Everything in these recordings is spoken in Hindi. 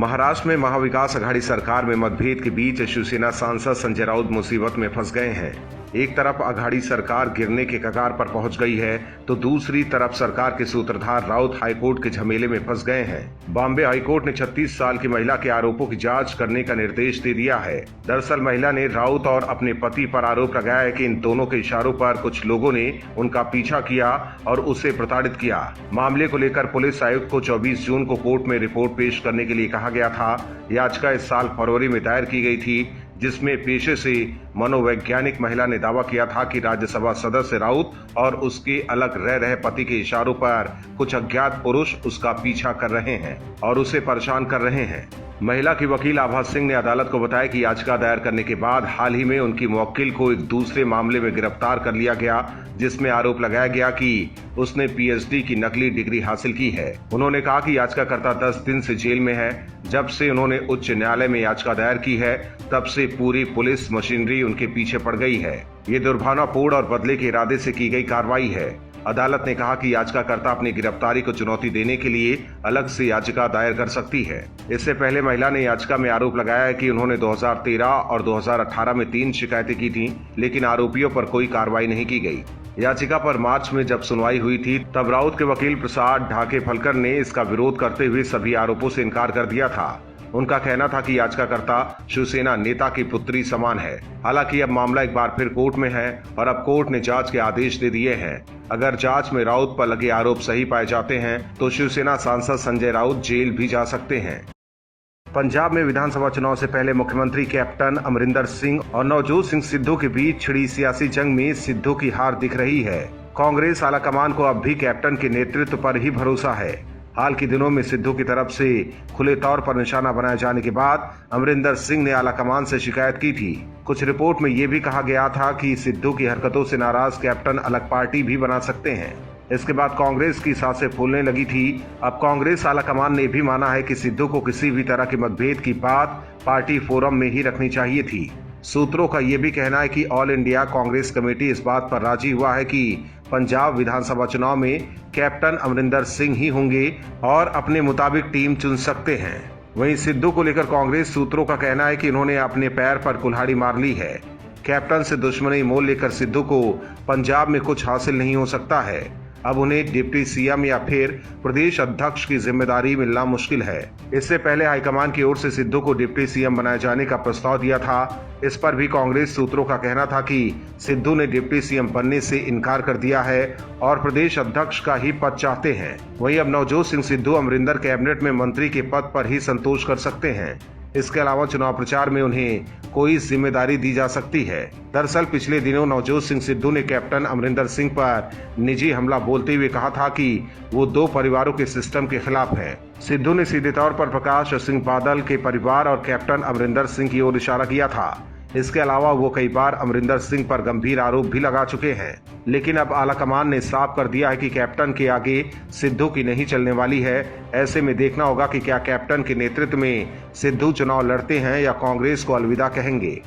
महाराष्ट्र में महाविकास अघाड़ी सरकार में मतभेद के बीच शिवसेना सांसद संजय राउत मुसीबत में फंस गए हैं। एक तरफ अघाड़ी सरकार गिरने के कगार पर पहुंच गई है तो दूसरी तरफ सरकार के सूत्रधार राउत हाईकोर्ट के झमेले में फंस गए हैं। बॉम्बे हाईकोर्ट ने 36 साल की महिला के आरोपों की जांच करने का निर्देश दे दिया है। दरअसल महिला ने राउत और अपने पति पर आरोप लगाया है कि इन दोनों के इशारों पर कुछ लोगों ने उनका पीछा किया और उसे प्रताड़ित किया। मामले को लेकर पुलिस आयुक्त को 24 जून को कोर्ट में रिपोर्ट पेश करने के लिए कहा गया था। याचिका इस साल फरवरी में दायर की गई थी, जिसमें पेशे से मनोवैज्ञानिक महिला ने दावा किया था कि राज्यसभा सदस्य राउत और उसके अलग रह रहे पति के इशारों पर कुछ अज्ञात पुरुष उसका पीछा कर रहे हैं और उसे परेशान कर रहे हैं। महिला की वकील आभा सिंह ने अदालत को बताया कि याचिका दायर करने के बाद हाल ही में उनकी मुवक्किल को एक दूसरे मामले में गिरफ्तार कर लिया गया, जिसमें आरोप लगाया गया कि उसने पीएचडी की नकली डिग्री हासिल की है। उन्होंने कहा कि याचिकाकर्ता 10 दिन से जेल में है। जब से उन्होंने उच्च न्यायालय में याचिका दायर की है तब से पूरी पुलिस मशीनरी उनके पीछे पड़ गई है। ये दुर्भावनापूर्ण और बदले के इरादे से की गई कार्रवाई है। अदालत ने कहा कि याचिकाकर्ता अपनी गिरफ्तारी को चुनौती देने के लिए अलग से याचिका दायर कर सकती है। इससे पहले महिला ने याचिका में आरोप लगाया है कि उन्होंने 2013 और 2018 में 3 शिकायतें की थीं, लेकिन आरोपियों पर कोई कार्रवाई नहीं की गई। याचिका पर मार्च में जब सुनवाई हुई थी तब राउत के वकील प्रसाद ढाकेफलकर ने इसका विरोध करते हुए सभी आरोपों से इनकार कर दिया था। उनका कहना था कि याचिकाकर्ता शिवसेना नेता की पुत्री समान है। हालांकि अब मामला एक बार फिर कोर्ट में है और अब कोर्ट ने जांच के आदेश दे दिए हैं। अगर जांच में राउत पर लगे आरोप सही पाए जाते हैं तो शिवसेना सांसद संजय राउत जेल भी जा सकते हैं। पंजाब में विधानसभा चुनाव से पहले मुख्यमंत्री कैप्टन अमरिंदर सिंह और नवजोत सिंह सिद्धू के बीच छिड़ी सियासी जंग में सिद्धू की हार दिख रही है। कांग्रेस आलाकमान को अब भी कैप्टन के नेतृत्व पर ही भरोसा है। हाल के दिनों में सिद्धू की तरफ से खुले तौर पर निशाना बनाए जाने के बाद अमरिंदर सिंह ने आलाकमान से शिकायत की थी। कुछ रिपोर्ट में ये भी कहा गया था कि सिद्धू की हरकतों से नाराज कैप्टन अलग पार्टी भी बना सकते हैं। इसके बाद कांग्रेस की सांसें फूलने लगी थी। अब कांग्रेस आलाकमान ने भी माना है कि सिद्धू को किसी भी तरह के मतभेद की बात पार्टी फोरम में ही रखनी चाहिए थी। सूत्रों का ये भी कहना है कि ऑल इंडिया कांग्रेस कमेटी इस बात पर राजी हुआ है कि पंजाब विधानसभा चुनाव में कैप्टन अमरिंदर सिंह ही होंगे और अपने मुताबिक टीम चुन सकते हैं। वहीं सिद्धू को लेकर कांग्रेस सूत्रों का कहना है कि इन्होंने अपने पैर पर कुल्हाड़ी मार ली है। कैप्टन से दुश्मनी मोल लेकर सिद्धू को पंजाब में कुछ हासिल नहीं हो सकता है। अब उन्हें डिप्टी सीएम या फिर प्रदेश अध्यक्ष की जिम्मेदारी मिलना मुश्किल है। इससे पहले हाईकमान की ओर से सिद्धू को डिप्टी सीएम बनाए जाने का प्रस्ताव दिया था। इस पर भी कांग्रेस सूत्रों का कहना था कि सिद्धू ने डिप्टी सीएम बनने से इनकार कर दिया है और प्रदेश अध्यक्ष का ही पद चाहते हैं। वहीं अब नवजोत सिंह सिद्धू अमरिंदर कैबिनेट में मंत्री के पद पर ही संतोष कर सकते हैं। इसके अलावा चुनाव प्रचार में उन्हें कोई जिम्मेदारी दी जा सकती है। दरअसल पिछले दिनों नवजोत सिंह सिद्धू ने कैप्टन अमरिंदर सिंह पर निजी हमला बोलते हुए कहा था कि वो 2 परिवारों के सिस्टम के खिलाफ हैं। सिद्धू ने सीधे तौर पर प्रकाश सिंह बादल के परिवार और कैप्टन अमरिंदर सिंह की ओर इशारा किया था। इसके अलावा वो कई बार अमरिंदर सिंह पर गंभीर आरोप भी लगा चुके हैं। लेकिन अब आलाकमान ने साफ कर दिया है कि कैप्टन के आगे सिद्धू की नहीं चलने वाली है। ऐसे में देखना होगा कि क्या कैप्टन के नेतृत्व में सिद्धू चुनाव लड़ते हैं या कांग्रेस को अलविदा कहेंगे।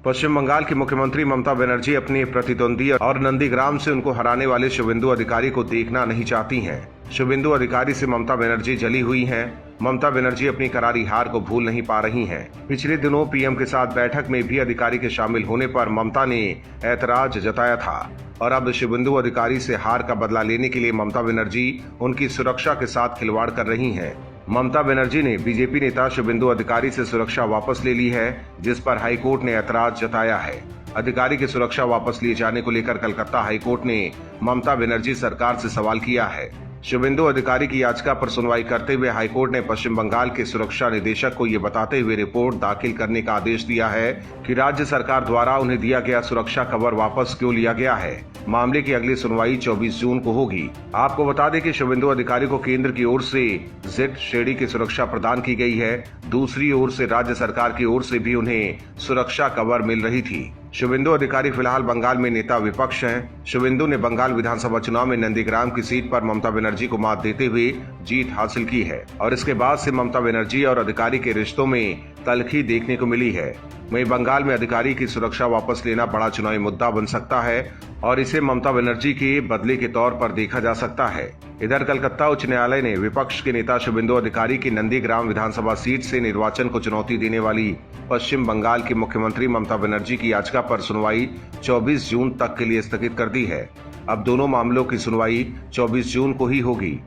पश्चिम बंगाल की मुख्यमंत्री ममता बनर्जी अपने प्रतिद्वंदी और नंदीग्राम से उनको हराने वाले शुभेंदु अधिकारी को देखना नहीं चाहती हैं। शुभेंदु अधिकारी से ममता बनर्जी जली हुई हैं। ममता बनर्जी अपनी करारी हार को भूल नहीं पा रही हैं। पिछले दिनों पीएम के साथ बैठक में भी अधिकारी के शामिल होने पर ममता ने ऐतराज जताया था और अब शुभेंदु अधिकारी से हार का बदला लेने के लिए ममता बनर्जी उनकी सुरक्षा के साथ खिलवाड़ कर रही हैं। ममता बनर्जी ने बीजेपी नेता शुभेंदु अधिकारी से सुरक्षा वापस ले ली है, जिस पर हाईकोर्ट ने ऐतराज जताया है। अधिकारी की सुरक्षा वापस लिए जाने को लेकर कलकत्ता हाईकोर्ट ने ममता बनर्जी सरकार से सवाल किया है। शुभेंदु अधिकारी की याचिका पर सुनवाई करते हुए हाईकोर्ट ने पश्चिम बंगाल के सुरक्षा निदेशक को ये बताते हुए रिपोर्ट दाखिल करने का आदेश दिया है कि राज्य सरकार द्वारा उन्हें दिया गया सुरक्षा कवर वापस क्यों लिया गया है। मामले की अगली सुनवाई 24 जून को होगी। आपको बता दें कि शुभेंदु अधिकारी को केंद्र की ओर से जेड श्रेणी की सुरक्षा प्रदान की गई है। दूसरी ओर से राज्य सरकार की ओर से भी उन्हें सुरक्षा कवर मिल रही थी। शुभेंदु अधिकारी फिलहाल बंगाल में नेता विपक्ष हैं। शुभेंदु ने बंगाल विधानसभा चुनाव में नंदीग्राम की सीट पर ममता बनर्जी को मात देते हुए जीत हासिल की है और इसके बाद से ममता बनर्जी और अधिकारी के रिश्तों में तलखी देखने को मिली है। वहीं बंगाल में अधिकारी की सुरक्षा वापस लेना बड़ा चुनावी मुद्दा बन सकता है और इसे ममता बनर्जी के बदले के तौर पर देखा जा सकता है। इधर कलकत्ता उच्च न्यायालय ने विपक्ष के नेता शुभेंदु अधिकारी की नंदीग्राम विधानसभा सीट से निर्वाचन को चुनौती देने वाली पश्चिम बंगाल की मुख्यमंत्री ममता बनर्जी की याचिका पर सुनवाई 24 जून तक के लिए स्थगित कर दी है। अब दोनों मामलों की सुनवाई 24 जून को ही होगी।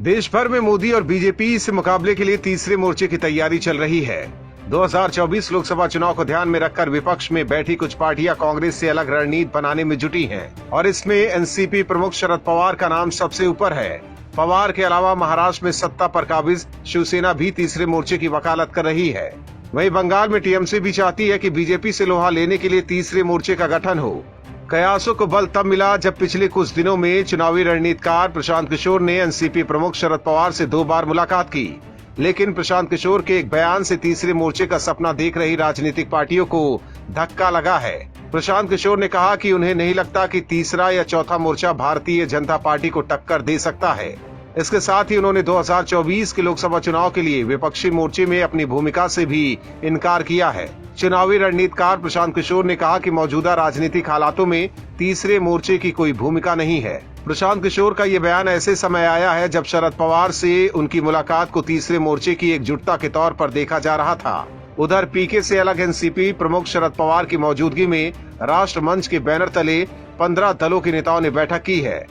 देश भर में मोदी और बीजेपी से मुकाबले के लिए तीसरे मोर्चे की तैयारी चल रही है। 2024 लोकसभा चुनाव को ध्यान में रखकर विपक्ष में बैठी कुछ पार्टियां कांग्रेस से अलग रणनीति बनाने में जुटी हैं और इसमें एनसीपी प्रमुख शरद पवार का नाम सबसे ऊपर है। पवार के अलावा महाराष्ट्र में सत्ता पर काबिज शिवसेना भी तीसरे मोर्चे की वकालत कर रही है। वहीं बंगाल में टीएमसी भी चाहती है कि बीजेपी से लोहा लेने के लिए तीसरे मोर्चे का गठन हो। कयासों को बल तब मिला जब पिछले कुछ दिनों में चुनावी रणनीतिकार प्रशांत किशोर ने एनसीपी प्रमुख शरद पवार से 2 बार मुलाकात की, लेकिन प्रशांत किशोर के एक बयान से तीसरे मोर्चे का सपना देख रही राजनीतिक पार्टियों को धक्का लगा है। प्रशांत किशोर ने कहा कि उन्हें नहीं लगता कि तीसरा या चौथा मोर्चा भारतीय जनता पार्टी को टक्कर दे सकता है। इसके साथ ही उन्होंने 2024 के लोकसभा चुनाव के लिए विपक्षी मोर्चे में अपनी भूमिका से भी इनकार किया है। चुनावी रणनीतिकार प्रशांत किशोर ने कहा कि मौजूदा राजनीतिक हालातों में तीसरे मोर्चे की कोई भूमिका नहीं है। प्रशांत किशोर का ये बयान ऐसे समय आया है जब शरद पवार से उनकी मुलाकात को तीसरे मोर्चे की एकजुटता के तौर पर देखा जा रहा था। उधर पीके से अलग एनसीपी प्रमुख शरद पवार की मौजूदगी में राष्ट्र मंच के बैनर तले 15 दलों के नेताओं ने बैठक की है।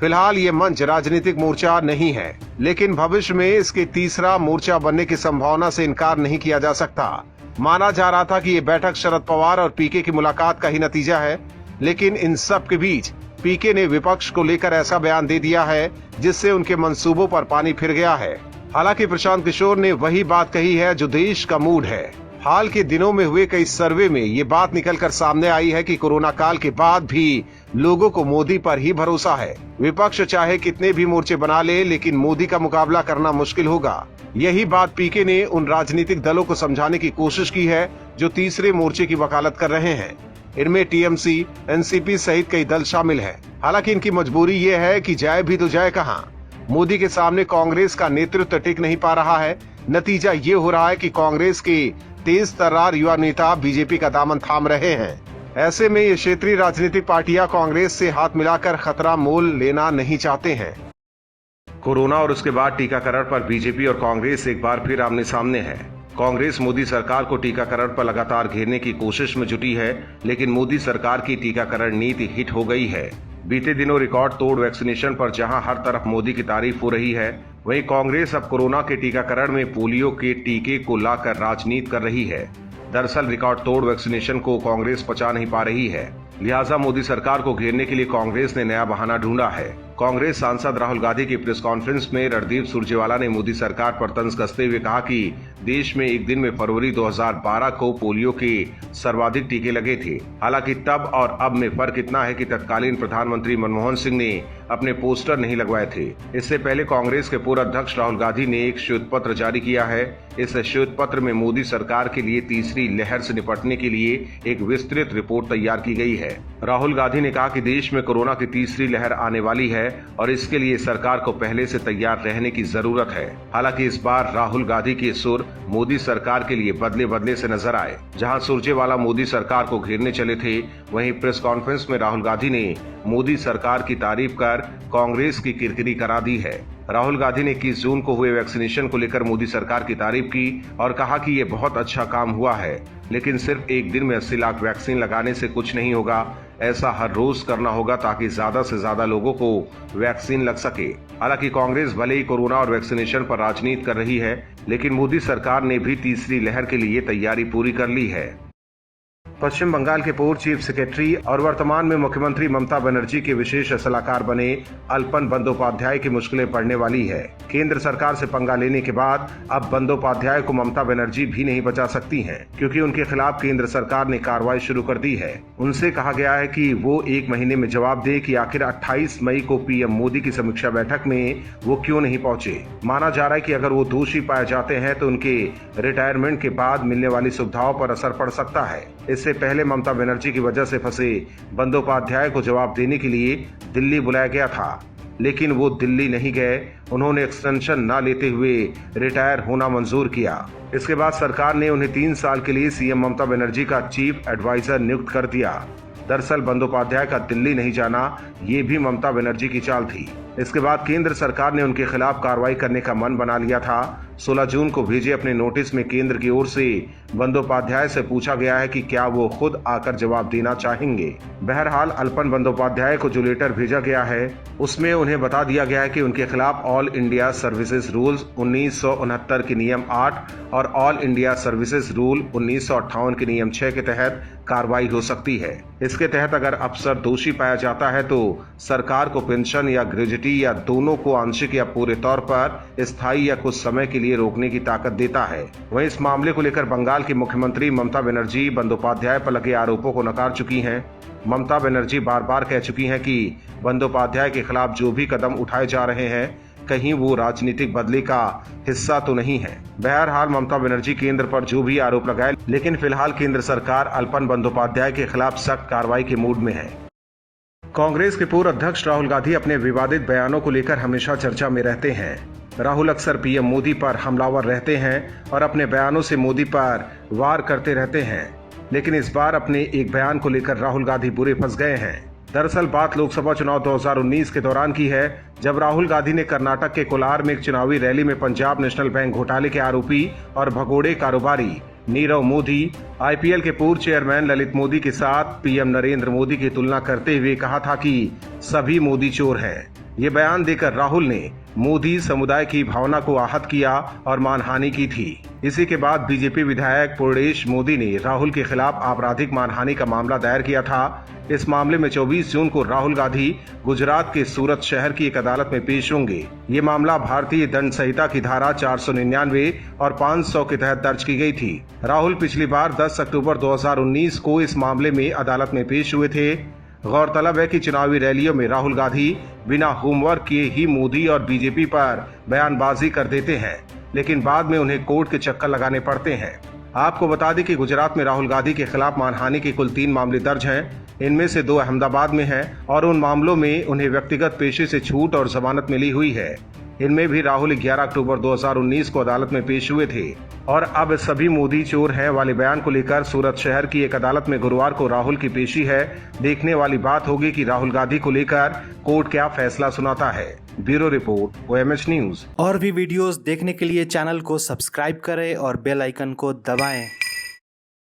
फिलहाल ये मंच राजनीतिक मोर्चा नहीं है, लेकिन भविष्य में इसके तीसरा मोर्चा बनने की संभावना से इनकार नहीं किया जा सकता। माना जा रहा था कि ये बैठक शरद पवार और पीके की मुलाकात का ही नतीजा है, लेकिन इन सब के बीच पीके ने विपक्ष को लेकर ऐसा बयान दे दिया है जिससे उनके मंसूबों पर पानी फिर गया है। हालांकि प्रशांत किशोर ने वही बात कही है जो देश का मूड है। हाल के दिनों में हुए कई सर्वे में ये बात निकलकर सामने आई है कि कोरोना काल के बाद भी लोगों को मोदी पर ही भरोसा है। विपक्ष चाहे कितने भी मोर्चे बना ले, लेकिन मोदी का मुकाबला करना मुश्किल होगा। यही बात पीके ने उन राजनीतिक दलों को समझाने की कोशिश की है जो तीसरे मोर्चे की वकालत कर रहे हैं। इनमें टीएमसी, एनसीपी सहित कई दल शामिल हैं। हालांकि इनकी मजबूरी ये है कि जाए भी तो जाए कहां। मोदी के सामने कांग्रेस का नेतृत्व टिक नहीं पा रहा है। नतीजा ये हो रहा है कि कांग्रेस के तेज तर्रार युवा नेता बीजेपी का दामन थाम रहे हैं। ऐसे में ये क्षेत्रीय राजनीतिक पार्टियां कांग्रेस से हाथ मिलाकर खतरा मोल लेना नहीं चाहते हैं। कोरोना और उसके बाद टीकाकरण पर बीजेपी और कांग्रेस एक बार फिर आमने सामने है। कांग्रेस मोदी सरकार को टीकाकरण पर लगातार घेरने की कोशिश में जुटी है, लेकिन मोदी सरकार की टीकाकरण नीति हिट हो गई है। बीते दिनों रिकॉर्ड तोड़ वैक्सीनेशन पर जहां हर तरफ मोदी की तारीफ हो रही है, वहीं कांग्रेस अब कोरोना के टीकाकरण में पोलियो के टीके को लाकर राजनीति कर रही है। दरअसल रिकॉर्ड तोड़ वैक्सीनेशन को कांग्रेस पचा नहीं पा रही है, लिहाजा मोदी सरकार को घेरने के लिए कांग्रेस ने नया बहाना ढूंढा है। कांग्रेस सांसद राहुल गांधी की प्रेस कॉन्फ्रेंस में रणदीप सुरजेवाला ने मोदी सरकार पर तंज कसते हुए कहा कि देश में एक दिन में फरवरी 2012 को पोलियो के सर्वाधिक टीके लगे थे। हालांकि तब और अब में फर्क इतना है कि तत्कालीन प्रधानमंत्री मनमोहन सिंह ने अपने पोस्टर नहीं लगवाए थे। इससे पहले कांग्रेस के पूर्व अध्यक्ष राहुल गांधी ने एक श्वेत पत्र जारी किया है। इस श्वेत पत्र में मोदी सरकार के लिए तीसरी लहर से निपटने के लिए एक विस्तृत रिपोर्ट तैयार की गई है। राहुल गांधी ने कहा कि देश में कोरोना की तीसरी लहर आने वाली है और इसके लिए सरकार को पहले से तैयार रहने की जरूरत है। हालांकि इस बार राहुल गांधी के सुर मोदी सरकार के लिए बदले बदले से नजर आए। जहां सुरजेवाला मोदी सरकार को घेरने चले थे, वहीं प्रेस कॉन्फ्रेंस में राहुल गांधी ने मोदी सरकार की तारीफ कर कांग्रेस की किरकिरी करा दी है। राहुल गांधी ने 21 जून को हुए वैक्सीनेशन को लेकर मोदी सरकार की तारीफ की और कहा कि ये बहुत अच्छा काम हुआ है, लेकिन सिर्फ एक दिन में 80 लाख वैक्सीन लगाने से कुछ नहीं होगा। ऐसा हर रोज करना होगा ताकि ज्यादा से ज्यादा लोगों को वैक्सीन लग सके। हालांकि कांग्रेस भले ही कोरोना और वैक्सीनेशन पर राजनीति कर रही है, लेकिन मोदी सरकार ने भी तीसरी लहर के लिए तैयारी पूरी कर ली है। पश्चिम बंगाल के पूर्व चीफ सेक्रेटरी और वर्तमान में मुख्यमंत्री ममता बनर्जी के विशेष सलाहकार बने अल्पन बंदोपाध्याय की मुश्किलें पड़ने वाली है। केंद्र सरकार से पंगा लेने के बाद अब बंदोपाध्याय को ममता बनर्जी भी नहीं बचा सकती हैं, क्योंकि उनके खिलाफ केंद्र सरकार ने कार्रवाई शुरू कर दी है। उनसे कहा गया है कि वो 1 महीने में जवाब दे कि आखिर 28 मई को पीएम मोदी की समीक्षा बैठक में वो क्यों नहीं पहुंचे। माना जा रहा है कि अगर वो दोषी पाए जाते हैं तो उनके रिटायरमेंट के बाद मिलने वाली सुविधाओं पर असर पड़ सकता है। इससे पहले ममता बनर्जी की वजह से फंसे बंदोपाध्याय को जवाब देने के लिए दिल्ली बुलाया गया था। लेकिन वो दिल्ली नहीं गए। उन्होंने एक्सटेंशन न लेते हुए रिटायर होना मंजूर किया। इसके बाद सरकार ने उन्हें 3 साल के लिए सीएम ममता बनर्जी का चीफ एडवाइजर नियुक्त कर दिया। दरअसल बंदोपाध्याय का दिल्ली नहीं जाना ये भी ममता बनर्जी की चाल थी। इसके बाद केंद्र सरकार ने उनके खिलाफ कार्रवाई करने का मन बना लिया था। 16 जून को भेजे अपने नोटिस में केंद्र की ओर से बंदोपाध्याय से पूछा गया है कि क्या वो खुद आकर जवाब देना चाहेंगे। बहरहाल अल्पन बंदोपाध्याय को जो लेटर भेजा गया है उसमें उन्हें बता दिया गया है कि उनके खिलाफ ऑल इंडिया सर्विसेज रूल्स 1969 के नियम 8 और ऑल इंडिया सर्विसेज रूल 1958 के नियम 6 के तहत कार्रवाई हो सकती है। इसके तहत अगर अफसर दोषी पाया जाता है तो सरकार को पेंशन या ग्रेजुटी या दोनों को आंशिक या पूरे तौर पर स्थायी या कुछ समय के लिए रोकने की ताकत देता है। वहीं इस मामले को लेकर बंगाल की मुख्यमंत्री ममता बनर्जी बंदोपाध्याय पर लगे आरोपों को नकार चुकी हैं। ममता बनर्जी बार बार कह चुकी हैं कि बंदोपाध्याय के खिलाफ जो भी कदम उठाए जा रहे हैं कहीं वो राजनीतिक बदले का हिस्सा तो नहीं है। बहरहाल ममता बनर्जी केंद्र पर जो भी आरोप लगाए, लेकिन फिलहाल केंद्र सरकार अल्पन बंदोपाध्याय के खिलाफ सख्त कार्रवाई के मूड में है। कांग्रेस के पूर्व अध्यक्ष राहुल गांधी अपने विवादित बयानों को लेकर हमेशा चर्चा में रहते हैं। राहुल अक्सर पीएम मोदी पर हमलावर रहते हैं और अपने बयानों से मोदी पर वार करते रहते हैं, लेकिन इस बार अपने एक बयान को लेकर राहुल गांधी बुरे फंस गए हैं। दरअसल बात लोकसभा चुनाव 2019 के दौरान की है, जब राहुल गांधी ने कर्नाटक के कोलार में एक चुनावी रैली में पंजाब नेशनल बैंक घोटाले के आरोपी और भगोड़े कारोबारी नीरव मोदी, आईपीएल के पूर्व चेयरमैन ललित मोदी के साथ पीएम नरेंद्र मोदी की तुलना करते हुए कहा था कि सभी मोदी चोर हैं। ये बयान देकर राहुल ने मोदी समुदाय की भावना को आहत किया और मानहानि की थी। इसी के बाद बीजेपी विधायक पूर्णेश मोदी ने राहुल के खिलाफ आपराधिक मानहानि का मामला दायर किया था। इस मामले में 24 जून को राहुल गांधी गुजरात के सूरत शहर की एक अदालत में पेश होंगे। ये मामला भारतीय दंड संहिता की धारा 499 और 500 के तहत दर्ज की गई थी। राहुल पिछली बार 10 अक्टूबर 2019 को इस मामले में अदालत में पेश हुए थे। गौरतलब है कि चुनावी रैलियों में राहुल गांधी बिना होमवर्क किए ही मोदी और बीजेपी पर बयानबाजी कर देते हैं, लेकिन बाद में उन्हें कोर्ट के चक्कर लगाने पड़ते हैं। आपको बता दें कि गुजरात में राहुल गांधी के खिलाफ मानहानि के कुल 3 मामले दर्ज हैं। इनमें से 2 अहमदाबाद में हैं और उन मामलों में उन्हें व्यक्तिगत पेशे से छूट और जमानत मिली हुई है। इनमें भी राहुल 11 अक्टूबर 2019 को अदालत में पेश हुए थे और अब सभी मोदी चोर हैं वाले बयान को लेकर सूरत शहर की एक अदालत में गुरुवार को राहुल की पेशी है। देखने वाली बात होगी कि राहुल गांधी को लेकर कोर्ट क्या फैसला सुनाता है। Bureau report, OMH news. और भी वीडियोस देखने के लिए चैनल को सब्सक्राइब करें और बेल आइकन को दबाएं।